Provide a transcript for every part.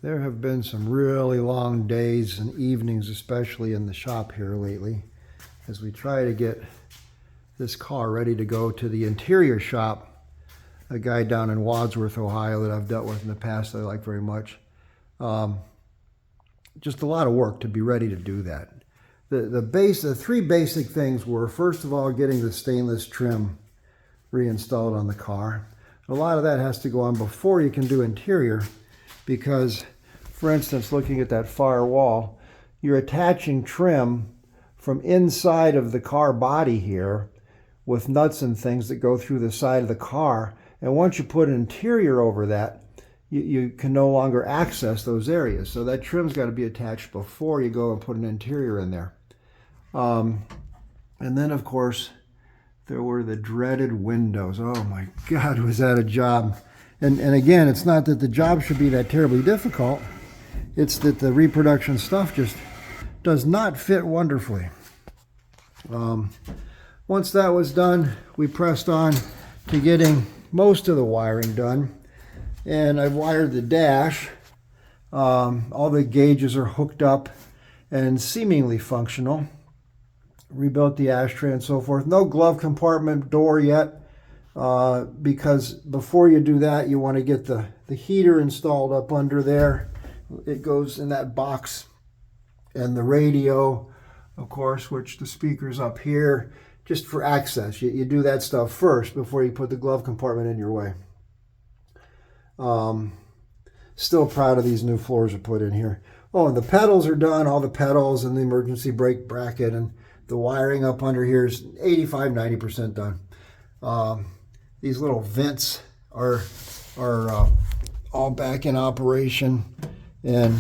There have been some really long days and evenings, especially in the shop here lately, as we try to get this car ready to go to the interior shop. A guy down in Wadsworth, Ohio that I've dealt with in the past that I like very much. Just a lot of work to be ready to do that. The three basic things were, first of all, getting the stainless trim reinstalled on the car. A lot of that has to go on before you can do interior because, for instance, looking at that far wall, you're attaching trim from inside of the car body here with nuts and things that go through the side of the car. And once you put an interior over that, you can no longer access those areas. So that trim's got to be attached before you go and put an interior in there. And then, of course, there were the dreaded windows. Oh my God, was that a job? And again, it's not that the job should be that terribly difficult. It's that the reproduction stuff just does not fit wonderfully. Once that was done, we pressed on to getting most of the wiring done. And I've wired the dash. All the gauges are hooked up and seemingly functional. Rebuilt the ashtray and so forth. No glove compartment door yet. Because before you do that, you want to get the heater installed up under there. It goes in that box. And the radio, of course, which the speaker's up here, just for access. You do that stuff first before you put the glove compartment in your way. Still proud of these new floors I put in here. Oh, and the pedals are done, all the pedals and the emergency brake bracket, and the wiring up under here is 85-90% done. These little vents are all back in operation and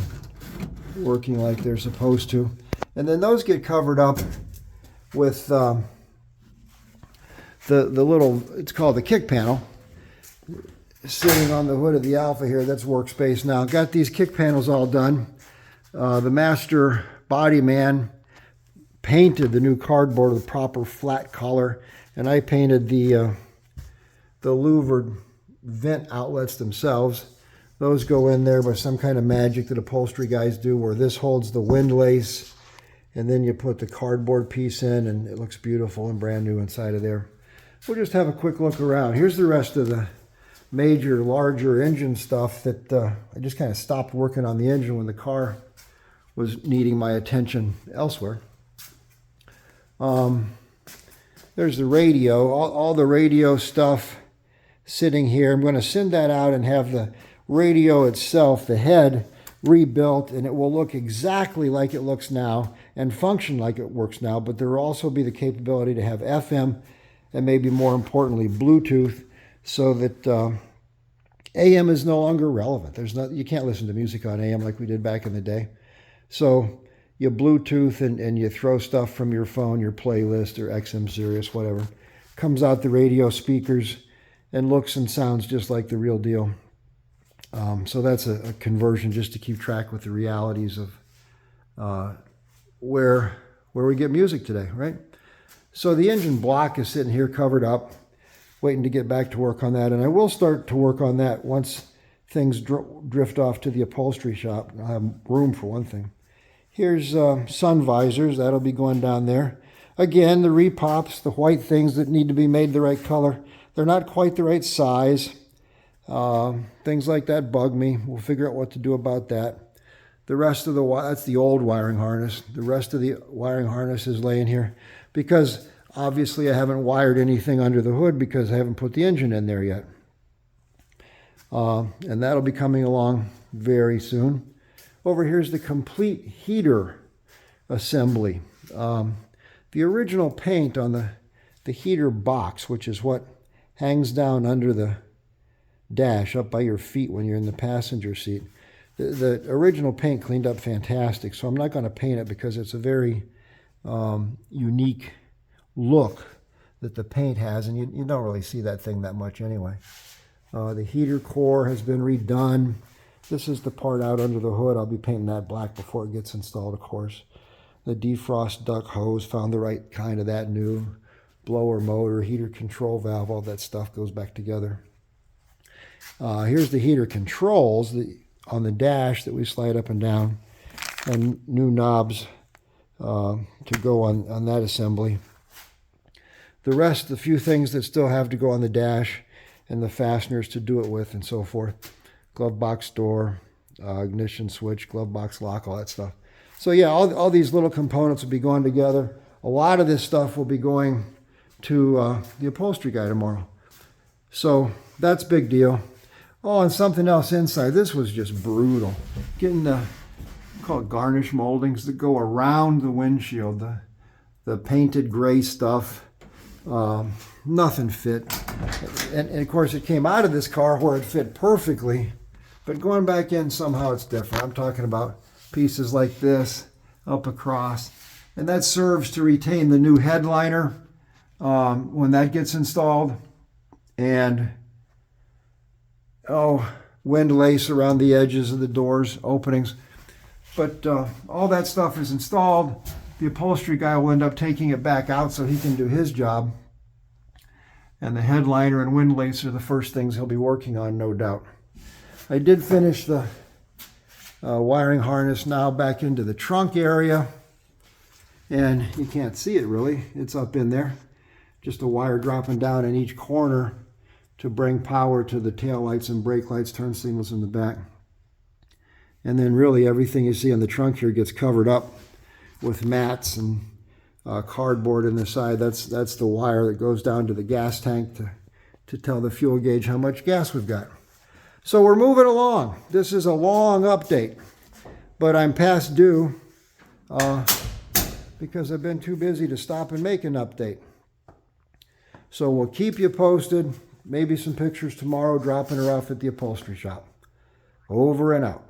working like they're supposed to. And then those get covered up with the little, it's called the kick panel, sitting on the hood of the Alpha here. That's workspace now. Got these kick panels all done. The master body man painted the new cardboard with the proper flat color, and I painted the louvered vent outlets themselves. Those go in there by some kind of magic that upholstery guys do, where this holds the windlace, and then you put the cardboard piece in, and it looks beautiful and brand new inside of there. We'll just have a quick look around. Here's the rest of the major, larger engine stuff that I just kind of stopped working on the engine when the car was needing my attention elsewhere. There's the radio, all the radio stuff sitting here. I'm going to send that out and have the radio itself, the head, rebuilt, and it will look exactly like it looks now and function like it works now, but there will also be the capability to have FM and maybe more importantly Bluetooth, so that AM is no longer relevant. You can't listen to music on AM like we did back in the day. So you Bluetooth and you throw stuff from your phone, your playlist or XM Sirius, whatever. Comes out the radio speakers and looks and sounds just like the real deal. So that's a conversion just to keep track with the realities of where we get music today, right? So the engine block is sitting here covered up, waiting to get back to work on that. And I will start to work on that once things drift off to the upholstery shop. I'll have room for one thing. Here's sun visors. That'll be going down there. Again, the repops, the white things that need to be made the right color. They're not quite the right size. Things like that bug me. We'll figure out what to do about that. The rest of that's the old wiring harness. The rest of the wiring harness is laying here because obviously I haven't wired anything under the hood because I haven't put the engine in there yet. And that'll be coming along very soon. Over here's the complete heater assembly. The original paint on the heater box, which is what hangs down under the dash up by your feet when you're in the passenger seat. The original paint cleaned up fantastic, so I'm not going to paint it because it's a very unique look that the paint has, and you don't really see that thing that much anyway. The heater core has been redone. This is the part out under the hood. I'll be painting that black before it gets installed, of course. The defrost duct hose, found the right kind of that new. Blower motor, heater control valve, all that stuff goes back together. Here's the heater controls. on the dash that we slide up and down, and new knobs to go on that assembly. The rest, the few things that still have to go on the dash and the fasteners to do it with and so forth. Glove box door, ignition switch, glove box lock, all that stuff. So yeah, all these little components will be going together. A lot of this stuff will be going to the upholstery guy tomorrow. So that's a big deal. Oh, and something else inside. This was just brutal. Getting the, call it garnish moldings that go around the windshield, the painted gray stuff. Nothing fit. And of course it came out of this car where it fit perfectly, but going back in somehow it's different. I'm talking about pieces like this up across, and that serves to retain the new headliner when that gets installed, and wind lace around the edges of the doors openings. But all that stuff is installed. The upholstery guy will end up taking it back out so he can do his job. And the headliner and wind lace are the first things he'll be working on, no doubt. I did finish the wiring harness now back into the trunk area. And you can't see it really. It's up in there. Just a wire dropping down in each corner to bring power to the tail lights and brake lights, turn signals in the back. And then really everything you see on the trunk here gets covered up with mats and cardboard in the side. That's the wire that goes down to the gas tank to tell the fuel gauge how much gas we've got. So we're moving along. This is a long update, but I'm past due because I've been too busy to stop and make an update. So we'll keep you posted. Maybe some pictures tomorrow, dropping her off at the upholstery shop. Over and out.